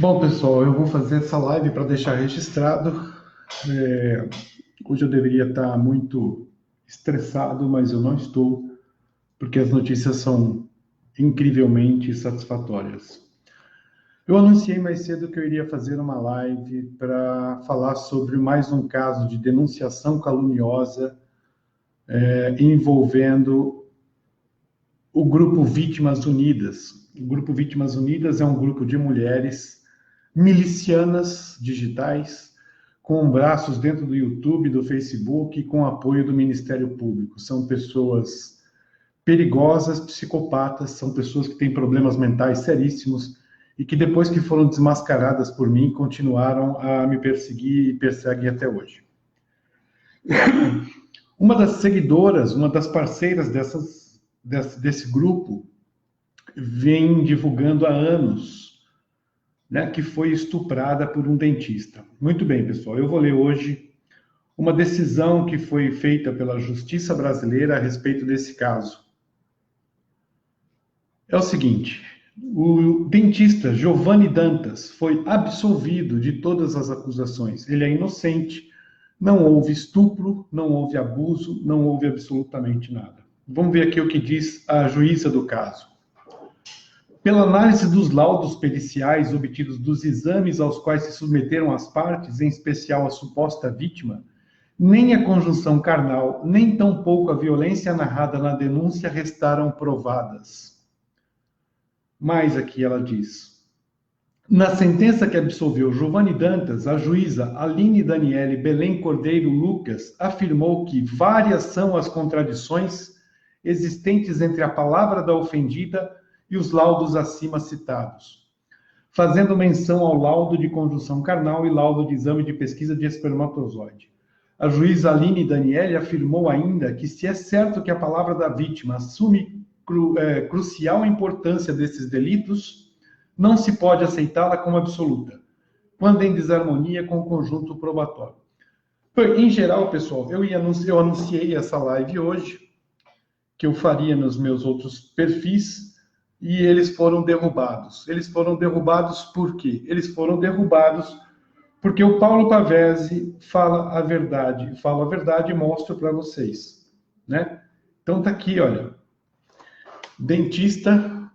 Bom, pessoal, eu vou fazer essa live para deixar registrado. É, Hoje eu deveria estar muito estressado, mas eu não estou, porque as notícias são incrivelmente satisfatórias. Eu anunciei mais cedo que eu iria fazer uma live para falar sobre mais um caso de denunciação caluniosa envolvendo o Grupo Vítimas Unidas. O Grupo Vítimas Unidas é um grupo de mulheres milicianas digitais com braços dentro do YouTube, do Facebook, com apoio do Ministério Público. São pessoas perigosas, psicopatas, são pessoas que têm problemas mentais seríssimos e que depois que foram desmascaradas por mim, continuaram a me perseguir e perseguem até hoje. Uma das seguidoras, uma das parceiras desse grupo, vem divulgando há anos, né, que foi estuprada por um dentista. Muito bem, pessoal, eu vou ler hoje uma decisão que foi feita pela Justiça Brasileira a respeito desse caso. É o seguinte: o dentista Giovanni Dantas foi absolvido de todas as acusações. Ele é inocente, não houve estupro, não houve abuso, não houve absolutamente nada. Vamos ver aqui o que diz a juíza do caso. Pela análise dos laudos periciais obtidos dos exames aos quais se submeteram as partes, em especial a suposta vítima, nem a conjunção carnal, nem tampouco a violência narrada na denúncia restaram provadas. Mais aqui ela diz: na sentença que absolveu Giovanni Dantas, a juíza Aline Daniele Belém Cordeiro Lucas afirmou que várias são as contradições existentes entre a palavra da ofendida e os laudos acima citados, fazendo menção ao laudo de conjunção carnal e laudo de exame de pesquisa de espermatozoide. A juíza Aline Daniele afirmou ainda que, se é certo que a palavra da vítima assume crucial importância desses delitos, não se pode aceitá-la como absoluta, quando em desarmonia com o conjunto probatório. Em geral, pessoal, eu anunciei essa live hoje, que eu faria nos meus outros perfis, e eles foram derrubados. Eles foram derrubados por quê? Eles foram derrubados porque o Paulo Pavese fala a verdade e mostro para vocês, né? Então tá aqui, olha. Dentista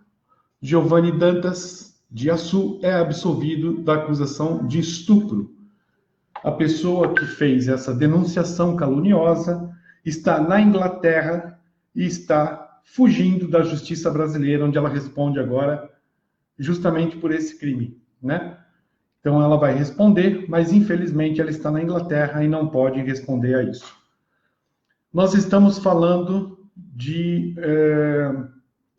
Giovanni Dantas de Açu é absolvido da acusação de estupro. A pessoa que fez essa denunciação caluniosa está na Inglaterra e está fugindo da justiça brasileira, onde ela responde agora justamente por esse crime, né? Então ela vai responder, mas infelizmente ela está na Inglaterra e não pode responder a isso. Nós estamos falando de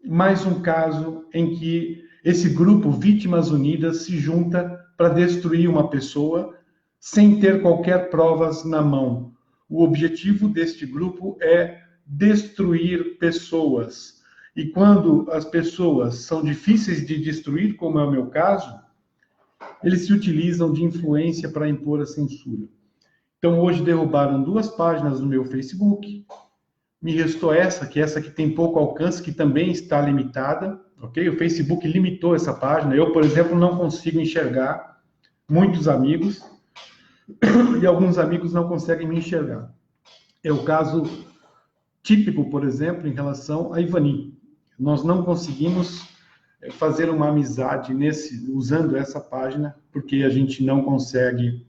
mais um caso em que esse grupo Vítimas Unidas se junta para destruir uma pessoa sem ter qualquer provas na mão. O objetivo deste grupo é destruir pessoas. E quando as pessoas são difíceis de destruir, como é o meu caso, eles se utilizam de influência para impor a censura. Então, hoje derrubaram 2 páginas no meu Facebook. Me restou essa que tem pouco alcance, que também está limitada, ok? O Facebook limitou essa página. Eu, por exemplo, não consigo enxergar muitos amigos e alguns amigos não conseguem me enxergar. É o caso típico, por exemplo, em relação a Ivani. Nós não conseguimos fazer uma amizade usando essa página, porque a gente não consegue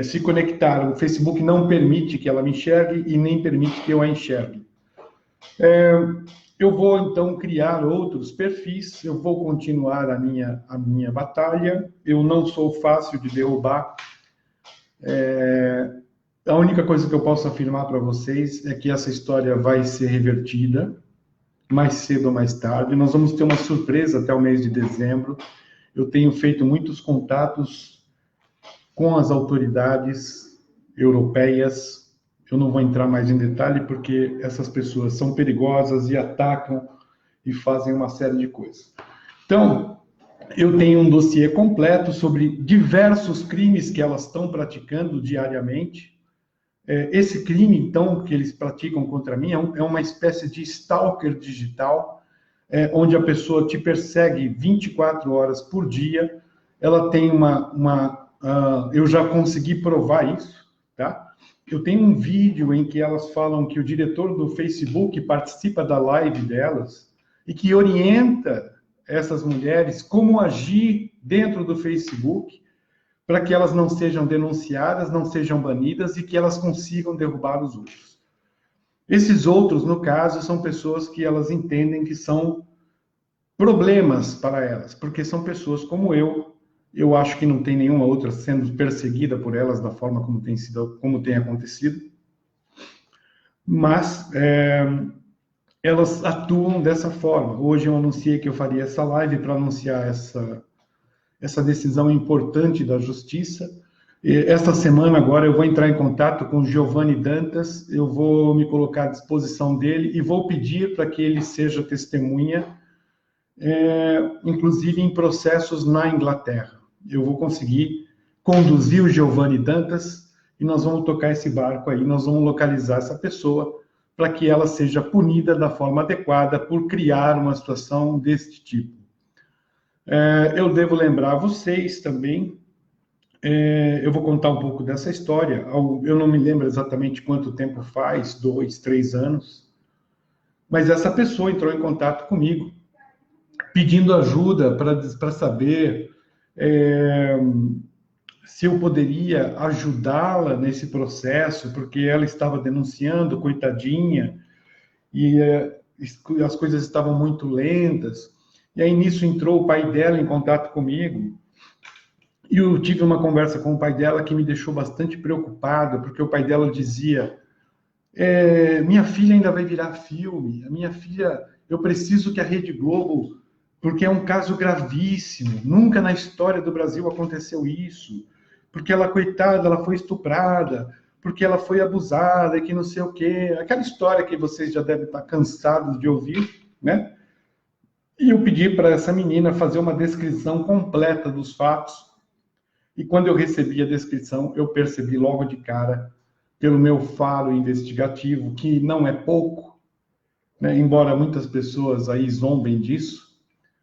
se conectar. O Facebook não permite que ela me enxergue e nem permite que eu a enxergue. Eu vou, então, criar outros perfis, eu vou continuar a minha batalha. Eu não sou fácil de derrubar. A única coisa que eu posso afirmar para vocês é que essa história vai ser revertida, mais cedo ou mais tarde. Nós vamos ter uma surpresa até o mês de dezembro. Eu tenho feito muitos contatos com as autoridades europeias. Eu não vou entrar mais em detalhe, porque essas pessoas são perigosas e atacam e fazem uma série de coisas. Então, eu tenho um dossiê completo sobre diversos crimes que elas estão praticando diariamente. Esse crime, então, que eles praticam contra mim é uma espécie de stalker digital, onde a pessoa te persegue 24 horas por dia ela tem eu já consegui provar isso, tá? Eu tenho um vídeo em que elas falam que o diretor do Facebook participa da live delas e que orienta essas mulheres como agir dentro do Facebook para que elas não sejam denunciadas, não sejam banidas e que elas consigam derrubar os outros. Esses outros, no caso, são pessoas que elas entendem que são problemas para elas, porque são pessoas como eu acho que não tem nenhuma outra sendo perseguida por elas da forma como tem acontecido, mas elas atuam dessa forma. Hoje eu anunciei que eu faria essa live para anunciar essa decisão importante da Justiça. Esta semana agora eu vou entrar em contato com o Giovanni Dantas, eu vou me colocar à disposição dele e vou pedir para que ele seja testemunha, inclusive em processos na Inglaterra. Eu vou conseguir conduzir o Giovanni Dantas e nós vamos tocar esse barco aí, nós vamos localizar essa pessoa para que ela seja punida da forma adequada por criar uma situação deste tipo. Eu devo lembrar a vocês também, eu vou contar um pouco dessa história, eu não me lembro exatamente quanto tempo faz, 2, 3 anos, mas essa pessoa entrou em contato comigo, pedindo ajuda para saber se eu poderia ajudá-la nesse processo, porque ela estava denunciando, coitadinha, e as coisas estavam muito lentas. E aí, nisso, entrou o pai dela em contato comigo, e eu tive uma conversa com o pai dela que me deixou bastante preocupado, porque o pai dela dizia, minha filha ainda vai virar filme, a minha filha, eu preciso que a Rede Globo, porque é um caso gravíssimo, nunca na história do Brasil aconteceu isso, porque ela, coitada, ela foi estuprada, porque ela foi abusada, e que não sei o quê, aquela história que vocês já devem estar cansados de ouvir, né? E eu pedi para essa menina fazer uma descrição completa dos fatos, e quando eu recebi a descrição, eu percebi logo de cara, pelo meu faro investigativo, que não é pouco, né? Embora muitas pessoas aí zombem disso,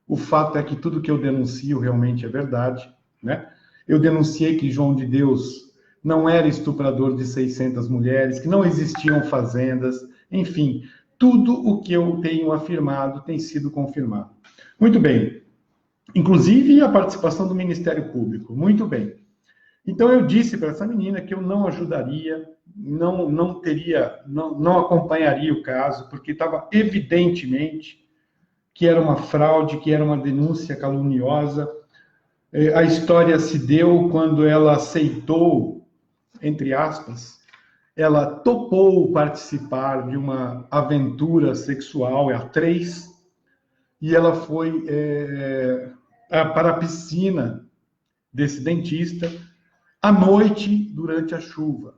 o fato é que tudo que eu denuncio realmente é verdade, né? Eu denunciei que João de Deus não era estuprador de 600 mulheres, que não existiam fazendas, enfim, tudo o que eu tenho afirmado tem sido confirmado. Muito bem. Inclusive a participação do Ministério Público. Muito bem. Então eu disse para essa menina que eu não ajudaria, não acompanharia o caso, porque estava evidentemente que era uma fraude, que era uma denúncia caluniosa. A história se deu quando ela aceitou, entre aspas, ela topou participar de uma aventura sexual a 3, e ela foi para a piscina desse dentista à noite, durante a chuva.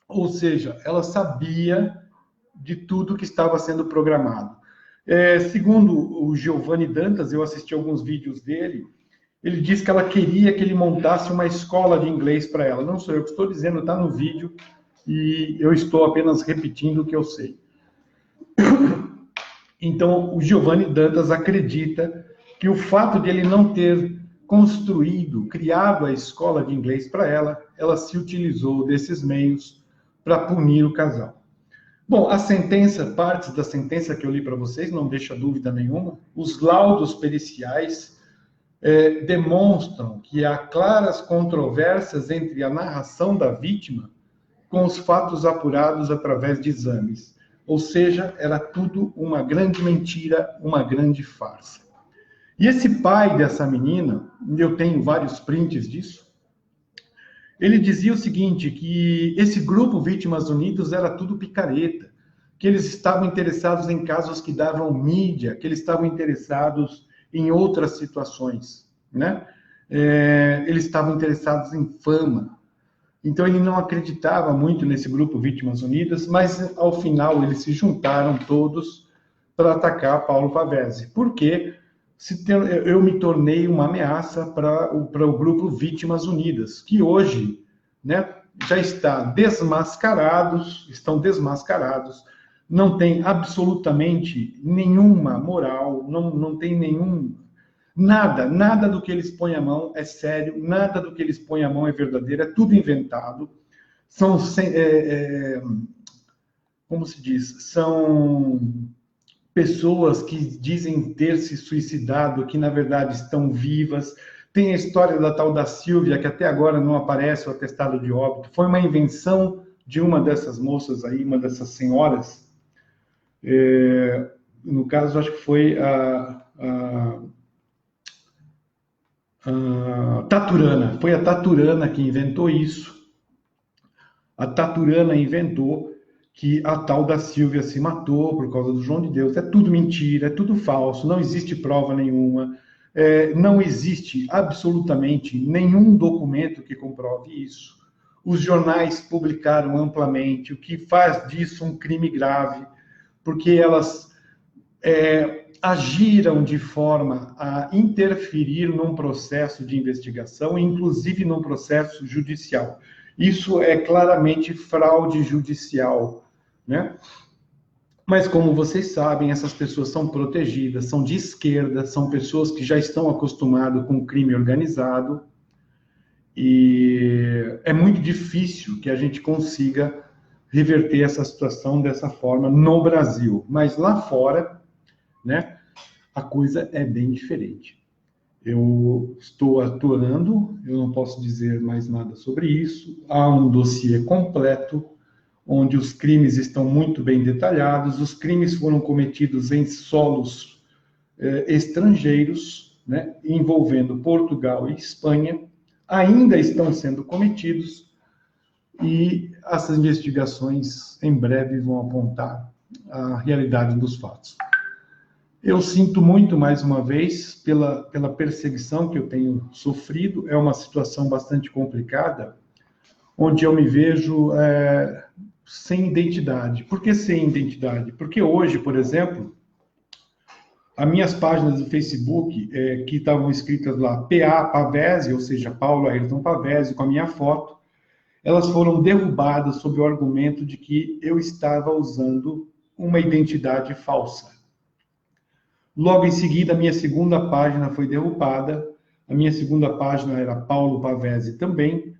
Ou seja, ela sabia de tudo que estava sendo programado. Segundo o Giovanni Dantas, eu assisti alguns vídeos dele, ele disse que ela queria que ele montasse uma escola de inglês para ela. Não sou eu que estou dizendo, está no vídeo, e eu estou apenas repetindo o que eu sei. Então, o Giovanni Dantas acredita que o fato de ele não ter criado a escola de inglês para ela, ela se utilizou desses meios para punir o casal. Bom, a sentença, partes da sentença que eu li para vocês, não deixa dúvida nenhuma, os laudos periciais demonstram que há claras controvérsias entre a narração da vítima com os fatos apurados através de exames. Ou seja, era tudo uma grande mentira, uma grande farsa. E esse pai dessa menina, eu tenho vários prints disso, ele dizia o seguinte, que esse grupo Vítimas Unidas era tudo picareta, que eles estavam interessados em casos que davam mídia, que eles estavam interessados em outras situações, né? Eles estavam interessados em fama. Então, ele não acreditava muito nesse grupo Vítimas Unidas, mas, ao final, eles se juntaram todos para atacar Paulo Pavese. Por quê? Eu me tornei uma ameaça para o grupo Vítimas Unidas, que hoje, né, já estão desmascarados, não tem absolutamente nenhuma moral, não tem Nada do que eles põem a mão é sério, nada do que eles põem a mão é verdadeiro, é tudo inventado. São, como se diz, são pessoas que dizem ter se suicidado, que na verdade estão vivas. Tem a história da tal da Silvia, que até agora não aparece o atestado de óbito. Foi uma invenção de uma dessas moças aí, uma dessas senhoras. No caso, acho que foi a Taturana. Foi a Taturana que inventou isso. A Taturana inventou que a tal da Silvia se matou por causa do João de Deus. É tudo mentira, é tudo falso, não existe prova nenhuma, não existe absolutamente nenhum documento que comprove isso. Os jornais publicaram amplamente, o que faz disso um crime grave, porque elas agiram de forma a interferir num processo de investigação, inclusive num processo judicial. Isso é claramente fraude judicial, né? Mas, como vocês sabem, essas pessoas são protegidas, são de esquerda, são pessoas que já estão acostumadas com o crime organizado, e é muito difícil que a gente consiga reverter essa situação dessa forma no Brasil. Mas lá fora, né, a coisa é bem diferente. Eu estou atuando, eu não posso dizer mais nada sobre isso. Há um dossiê completo, onde os crimes estão muito bem detalhados. Os crimes foram cometidos em solos estrangeiros, né, envolvendo Portugal e Espanha, ainda estão sendo cometidos, e essas investigações em breve vão apontar a realidade dos fatos. Eu sinto muito, mais uma vez, pela perseguição que eu tenho sofrido. É uma situação bastante complicada, onde eu me vejo sem identidade. Por que sem identidade? Porque hoje, por exemplo, as minhas páginas do Facebook, que estavam escritas lá, PA Pavese, ou seja, Paulo Ayrton Pavese, com a minha foto, elas foram derrubadas sob o argumento de que eu estava usando uma identidade falsa. Logo em seguida, a minha segunda página foi derrubada. A minha segunda página era Paulo Pavese também,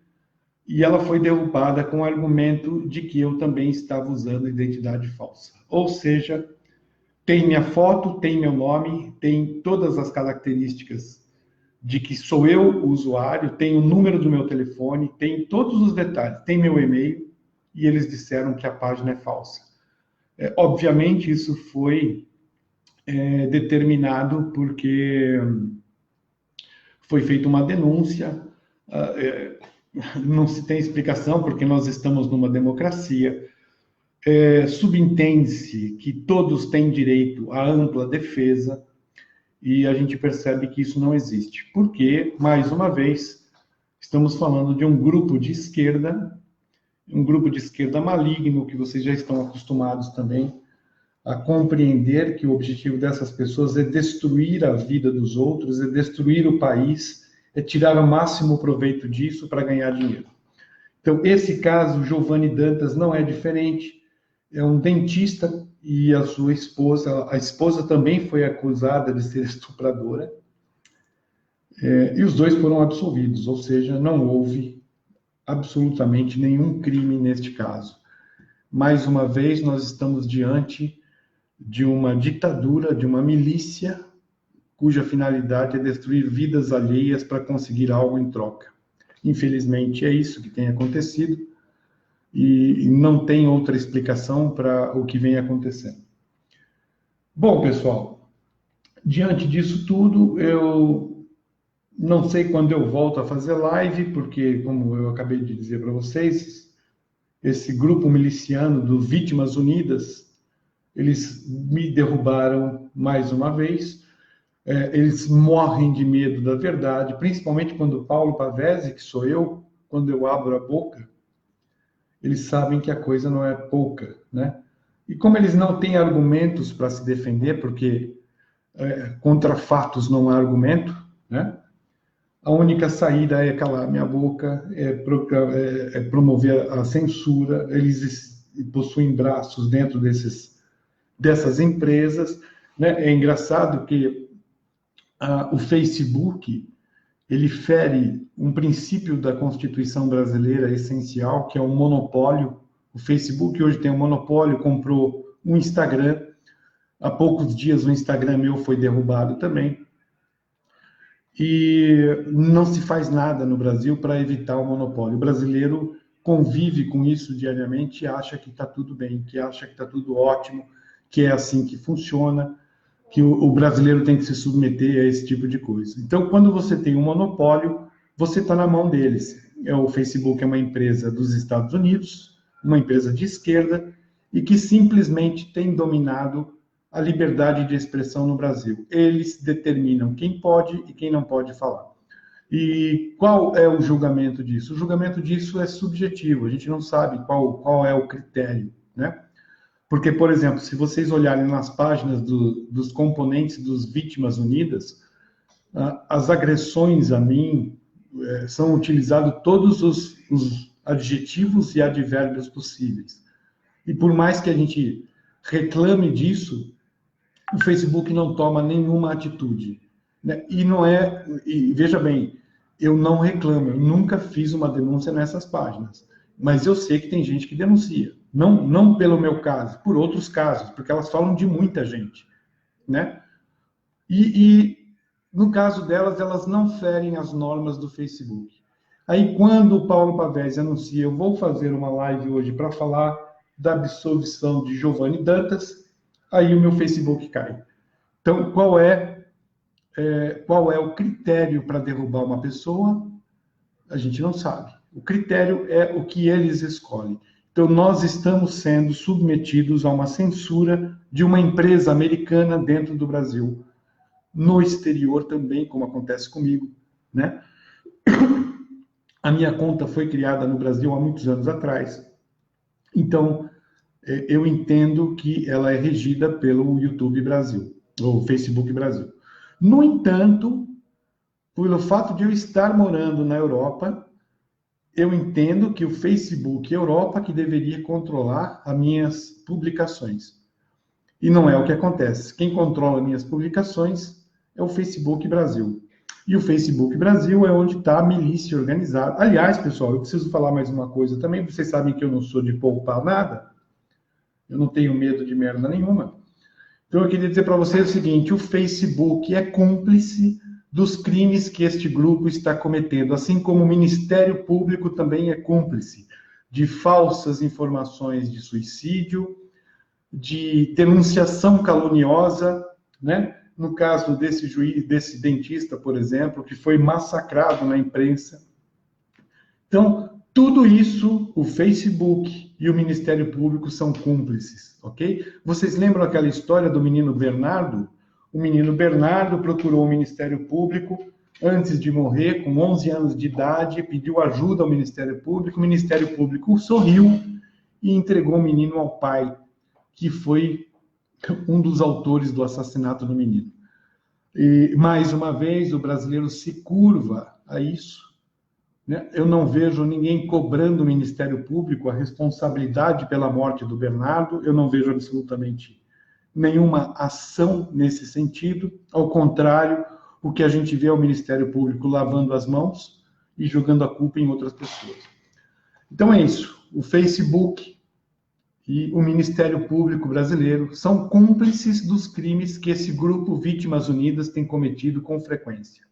e ela foi derrubada com o argumento de que eu também estava usando identidade falsa. Ou seja, tem minha foto, tem meu nome, tem todas as características de que sou eu o usuário, tem o número do meu telefone, tem todos os detalhes, tem meu e-mail, e eles disseram que a página é falsa. Obviamente, isso foi determinado porque foi feita uma denúncia, não se tem explicação, porque nós estamos numa democracia, subentende-se que todos têm direito à ampla defesa, e a gente percebe que isso não existe, porque, mais uma vez, estamos falando de um grupo de esquerda maligno, que vocês já estão acostumados também a compreender que o objetivo dessas pessoas é destruir a vida dos outros, é destruir o país, é tirar o máximo proveito disso para ganhar dinheiro. Então, esse caso, Giovanni Dantas, não é diferente. É um dentista e a sua esposa, a esposa também foi acusada de ser estupradora, e os dois foram absolvidos, ou seja, não houve absolutamente nenhum crime neste caso. Mais uma vez, nós estamos diante de uma ditadura, de uma milícia, cuja finalidade é destruir vidas alheias para conseguir algo em troca. Infelizmente, é isso que tem acontecido, e não tem outra explicação para o que vem acontecendo. Bom, pessoal, diante disso tudo, eu não sei quando eu volto a fazer live, porque, como eu acabei de dizer para vocês, esse grupo miliciano do Vítimas Unidas, eles me derrubaram mais uma vez. Eles morrem de medo da verdade, principalmente quando Paulo Pavese, que sou eu, quando eu abro a boca, eles sabem que a coisa não é pouca, né? E como eles não têm argumentos para se defender, porque contra fatos não há argumento, né? A única saída é calar minha boca, é promover a censura. Eles possuem braços dentro dessas empresas, né? É engraçado que o Facebook, ele fere um princípio da Constituição brasileira essencial, que é o monopólio. O Facebook hoje tem um monopólio, comprou o Instagram. Há poucos dias o Instagram meu foi derrubado também. E não se faz nada no Brasil para evitar o monopólio. O brasileiro convive com isso diariamente e acha que está tudo bem, que acha que está tudo ótimo, que é assim que funciona, que o brasileiro tem que se submeter a esse tipo de coisa. Então, quando você tem um monopólio, você está na mão deles. O Facebook é uma empresa dos Estados Unidos, uma empresa de esquerda, e que simplesmente tem dominado a liberdade de expressão no Brasil. Eles determinam quem pode e quem não pode falar. E qual é o julgamento disso? O julgamento disso é subjetivo, a gente não sabe qual é o critério, né? Porque, por exemplo, se vocês olharem nas páginas dos componentes dos Vítimas Unidas, as agressões a mim são utilizados todos os adjetivos e advérbios possíveis. E por mais que a gente reclame disso, o Facebook não toma nenhuma atitude, né? E veja bem, eu não reclamo, eu nunca fiz uma denúncia nessas páginas, mas eu sei que tem gente que denuncia, não pelo meu caso, por outros casos, porque elas falam de muita gente, né? E no caso delas, elas não ferem as normas do Facebook. Aí, quando o Paulo Pavese anuncia, eu vou fazer uma live hoje para falar da absolvição de Giovanni Dantas, aí o meu Facebook cai. Então, qual é o critério para derrubar uma pessoa? A gente não sabe. O critério é o que eles escolhem. Então, nós estamos sendo submetidos a uma censura de uma empresa americana dentro do Brasil. No exterior também, como acontece comigo, né? A minha conta foi criada no Brasil há muitos anos atrás. Então, eu entendo que ela é regida pelo YouTube Brasil, ou Facebook Brasil. No entanto, pelo fato de eu estar morando na Europa, eu entendo que o Facebook Europa que deveria controlar as minhas publicações. E não é o que acontece. Quem controla minhas publicações é o Facebook Brasil. E o Facebook Brasil é onde está a milícia organizada. Aliás, pessoal, eu preciso falar mais uma coisa também. Vocês sabem que eu não sou de poupar nada. Eu não tenho medo de merda nenhuma. Então, eu queria dizer para vocês o seguinte: o Facebook é cúmplice dos crimes que este grupo está cometendo, assim como o Ministério Público também é cúmplice de falsas informações de suicídio, de denunciação caluniosa, né? No caso desse juiz, desse dentista, por exemplo, que foi massacrado na imprensa. Então, tudo isso, o Facebook e o Ministério Público são cúmplices, ok? Vocês lembram aquela história do menino Bernardo? O menino Bernardo procurou o Ministério Público antes de morrer, com 11 anos de idade, pediu ajuda ao Ministério Público. O Ministério Público sorriu e entregou o menino ao pai, que foi um dos autores do assassinato do menino. E, mais uma vez, o brasileiro se curva a isso, né? Eu não vejo ninguém cobrando o Ministério Público a responsabilidade pela morte do Bernardo, eu não vejo absolutamente nenhuma ação nesse sentido. Ao contrário, o que a gente vê é o Ministério Público lavando as mãos e jogando a culpa em outras pessoas. Então é isso. O Facebook e o Ministério Público brasileiro são cúmplices dos crimes que esse grupo Vítimas Unidas tem cometido com frequência.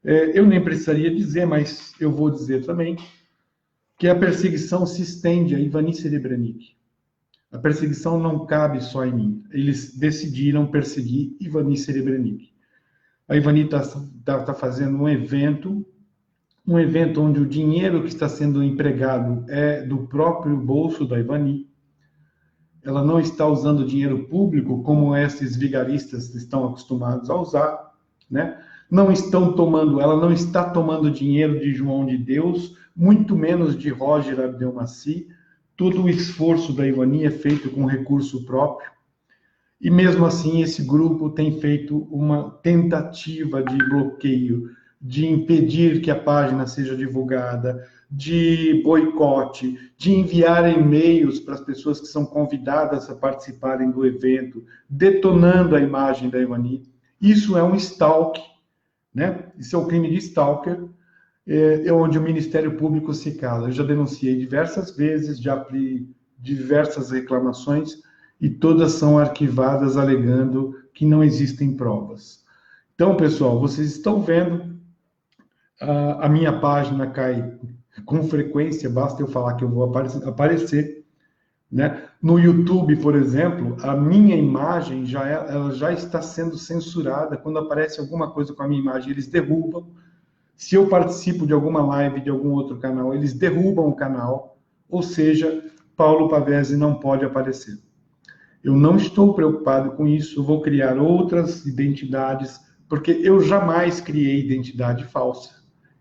Eu nem precisaria dizer, mas eu vou dizer também, que a perseguição se estende a Ivani Serebrennik. A perseguição não cabe só em mim. Eles decidiram perseguir Ivani Serebrennik. A Ivani está fazendo um evento onde o dinheiro que está sendo empregado é do próprio bolso da Ivani. Ela não está usando dinheiro público como esses vigaristas estão acostumados a usar, né? Ela não está tomando dinheiro de João de Deus, muito menos de Roger Abdelmaci. Todo o esforço da Ivani é feito com recurso próprio. E mesmo assim, esse grupo tem feito uma tentativa de bloqueio, de impedir que a página seja divulgada, de boicote, de enviar e-mails para as pessoas que são convidadas a participarem do evento, detonando a imagem da Ivani. Isso é um stalk, né? Isso é o crime de stalker, onde o Ministério Público se cala. Eu já denunciei diversas vezes, já abri diversas reclamações e todas são arquivadas alegando que não existem provas. Então, pessoal, vocês estão vendo, a minha página cai com frequência, basta eu falar que eu vou aparecer, né? No YouTube, por exemplo, a minha imagem ela já está sendo censurada. Quando aparece alguma coisa com a minha imagem, eles derrubam. Se eu participo de alguma live de algum outro canal, eles derrubam o canal, ou seja, Paulo Pavese não pode aparecer. Eu não estou preocupado com isso, eu vou criar outras identidades, porque eu jamais criei identidade falsa.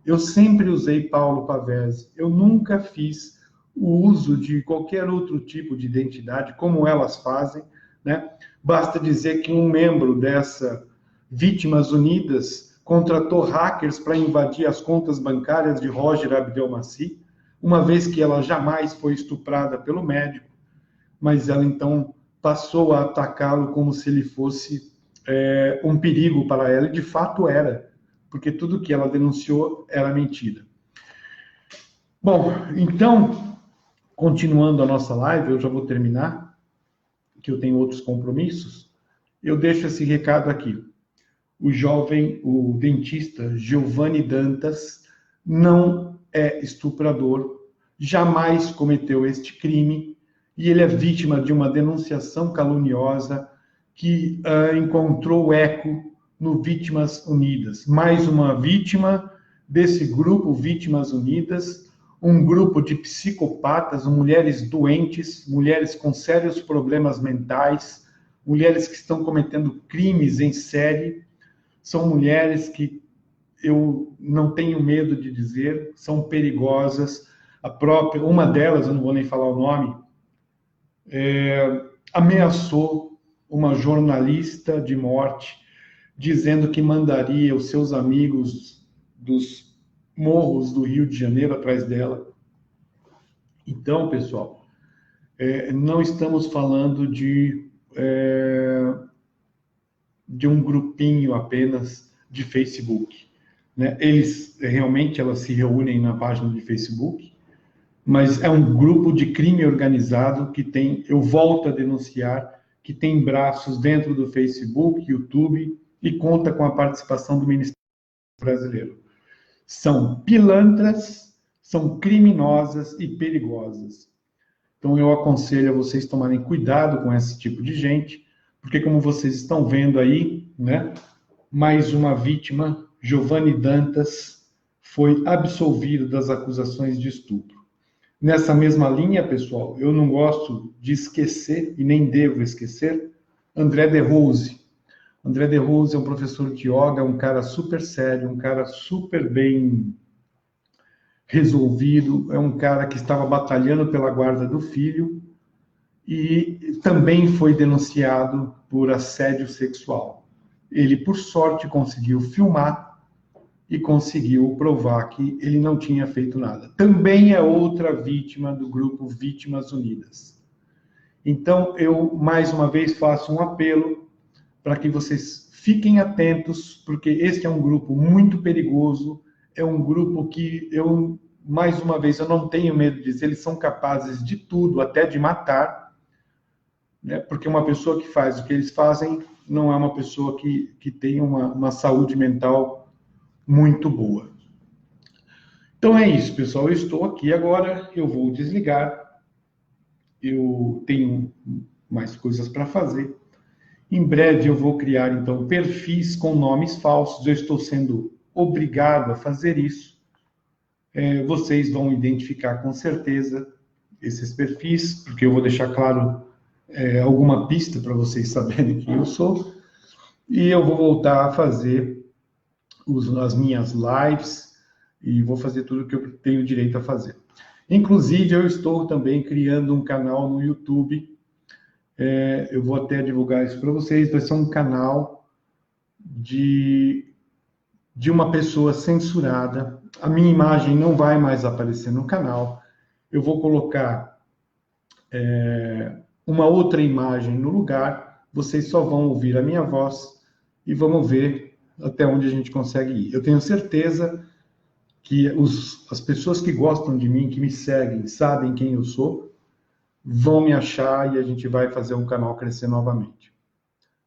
Eu sempre usei Paulo Pavese, eu nunca fiz o uso de qualquer outro tipo de identidade, como elas fazem, né? Basta dizer que um membro dessa Vítimas Unidas contratou hackers para invadir as contas bancárias de Roger Abdelmaci, uma vez que ela jamais foi estuprada pelo médico, mas ela então passou a atacá-lo como se ele fosse um perigo para ela, e de fato era, porque tudo que ela denunciou era mentira. Bom, então, continuando a nossa live, eu já vou terminar, que eu tenho outros compromissos, eu deixo esse recado aqui. O dentista Giovanni Dantas não é estuprador, jamais cometeu este crime, e ele é vítima de uma denunciação caluniosa que encontrou eco no Vítimas Unidas. Mais uma vítima desse grupo Vítimas Unidas, um grupo de psicopatas, mulheres doentes, mulheres com sérios problemas mentais, mulheres que estão cometendo crimes em série. São mulheres que eu não tenho medo de dizer, são perigosas. Uma delas, eu não vou nem falar o nome, ameaçou uma jornalista de morte, dizendo que mandaria os seus amigos dos morros do Rio de Janeiro atrás dela. Então, pessoal, não estamos falando de um grupinho apenas de Facebook, né? Elas se reúnem na página de Facebook, mas é um grupo de crime organizado que tem, eu volto a denunciar, que tem braços dentro do Facebook, YouTube, e conta com a participação do Ministério Brasileiro. São pilantras, são criminosas e perigosas. Então eu aconselho a vocês tomarem cuidado com esse tipo de gente, porque como vocês estão vendo aí, né, mais uma vítima, Giovanni Dantas, foi absolvido das acusações de estupro. Nessa mesma linha, pessoal, eu não gosto de esquecer, e nem devo esquecer, André de Rose. André de Rose é um professor de yoga, um cara super sério, um cara super bem resolvido, é um cara que estava batalhando pela guarda do filho e também foi denunciado por assédio sexual. Ele, por sorte, conseguiu filmar e conseguiu provar que ele não tinha feito nada. Também é outra vítima do grupo Vítimas Unidas. Então, eu, mais uma vez, faço um apelo para que vocês fiquem atentos, porque este é um grupo muito perigoso, é um grupo que eu, mais uma vez, eu não tenho medo de dizer, eles são capazes de tudo, até de matar, né? Porque uma pessoa que faz o que eles fazem não é uma pessoa que tem uma saúde mental muito boa. Então é isso, pessoal. Eu estou aqui agora, eu vou desligar. Eu tenho mais coisas para fazer. Em breve eu vou criar, então, perfis com nomes falsos. Eu estou sendo obrigado a fazer isso. Vocês vão identificar com certeza esses perfis, porque eu vou deixar claro alguma pista para vocês saberem quem eu sou. E eu vou voltar a fazer as minhas lives e vou fazer tudo o que eu tenho direito a fazer. Inclusive, eu estou também criando um canal no YouTube. Eu vou até divulgar isso para vocês. Vai ser um canal de uma pessoa censurada. A minha imagem não vai mais aparecer no canal. Eu vou colocar uma outra imagem no lugar. Vocês só vão ouvir a minha voz e vamos ver até onde a gente consegue ir. Eu tenho certeza que as pessoas que gostam de mim, que me seguem, sabem quem eu sou, vão me achar e a gente vai fazer o canal crescer novamente.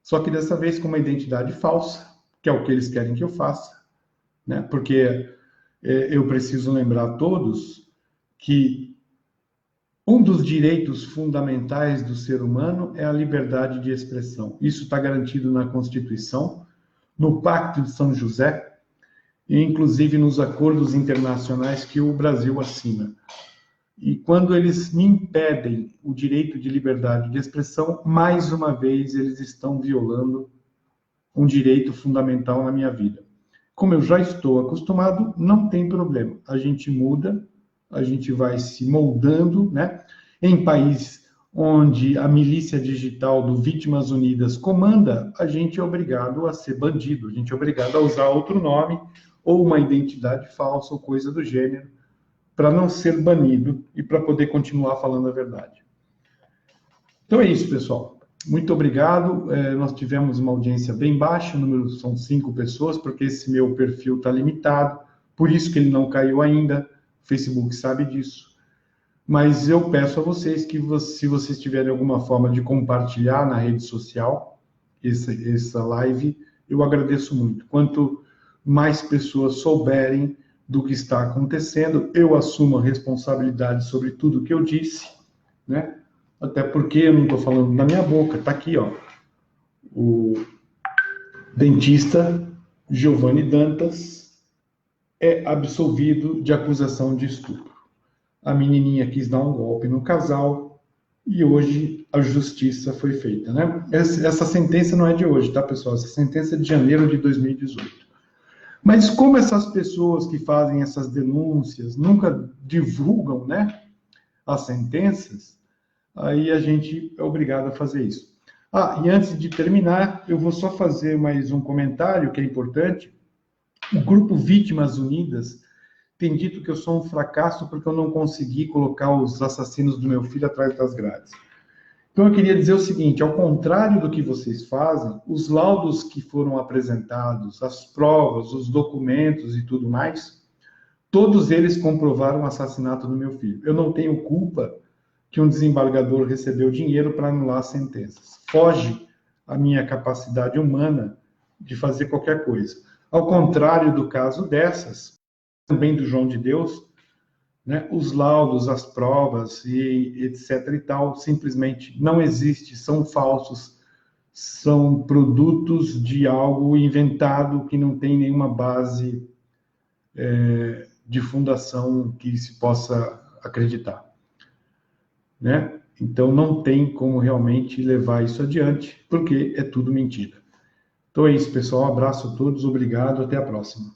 Só que dessa vez com uma identidade falsa, que é o que eles querem que eu faça, né? Porque eu preciso lembrar a todos que um dos direitos fundamentais do ser humano é a liberdade de expressão. Isso está garantido na Constituição, no Pacto de São José, e inclusive nos acordos internacionais que o Brasil assina. E quando eles me impedem o direito de liberdade de expressão, mais uma vez eles estão violando um direito fundamental na minha vida. Como eu já estou acostumado, não tem problema. A gente muda, a gente vai se moldando, né? Em país onde a milícia digital do Vítimas Unidas comanda, a gente é obrigado a ser bandido, a gente é obrigado a usar outro nome ou uma identidade falsa ou coisa do gênero para não ser banido e para poder continuar falando a verdade. Então é isso, pessoal. Muito obrigado. Nós tivemos uma audiência bem baixa, o número são 5 pessoas, porque esse meu perfil está limitado, por isso que ele não caiu ainda, o Facebook sabe disso. Mas eu peço a vocês que, se vocês tiverem alguma forma de compartilhar na rede social essa live, eu agradeço muito. Quanto mais pessoas souberem do que está acontecendo, eu assumo a responsabilidade sobre tudo que eu disse, né? Até porque eu não estou falando na minha boca, está aqui, ó, o dentista Giovanni Dantas é absolvido de acusação de estupro. A menininha quis dar um golpe no casal e hoje a justiça foi feita, né? Essa sentença não é de hoje, tá, pessoal? Essa sentença é de janeiro de 2018. Mas como essas pessoas que fazem essas denúncias nunca divulgam, né, as sentenças, aí a gente é obrigado a fazer isso. E antes de terminar, eu vou só fazer mais um comentário que é importante. O grupo Vítimas Unidas tem dito que eu sou um fracasso porque eu não consegui colocar os assassinos do meu filho atrás das grades. Então eu queria dizer o seguinte, ao contrário do que vocês fazem, os laudos que foram apresentados, as provas, os documentos e tudo mais, todos eles comprovaram o assassinato do meu filho. Eu não tenho culpa que um desembargador recebeu dinheiro para anular as sentenças. Foge a minha capacidade humana de fazer qualquer coisa. Ao contrário do caso dessas, também do João de Deus, né, os laudos, as provas e etc e tal, simplesmente não existe, são falsos, são produtos de algo inventado que não tem nenhuma base de fundação que se possa acreditar, né? Então não tem como realmente levar isso adiante, porque é tudo mentira. Então é isso, pessoal. Um abraço a todos, obrigado, até a próxima.